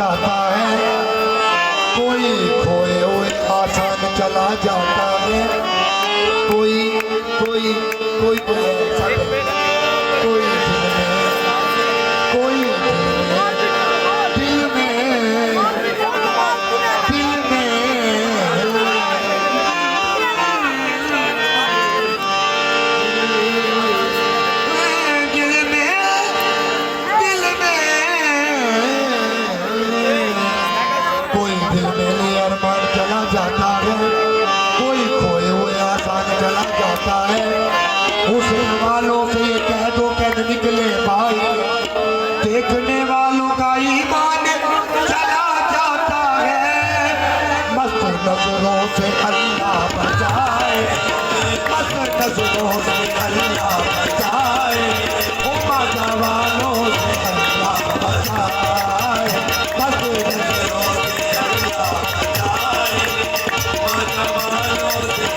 जाता है, कोई खोए हुए आसान चला जाता है, कोई कोई कोई कोई कोई जाता है, कोई खोए हुए आसान चला जाता है। हुस्न वालों से ये कह दो कह निकले भाई, देखने वालों का ईमान चला जाता है। मस्त नजरों से अल्लाह बचाए, मस्त नजरों से अल्लाह बचाए, मजा वालों से अल्लाह बचाए, मस्त नजरों से अल्लाह बचाए, मजा वालों से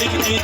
इनकी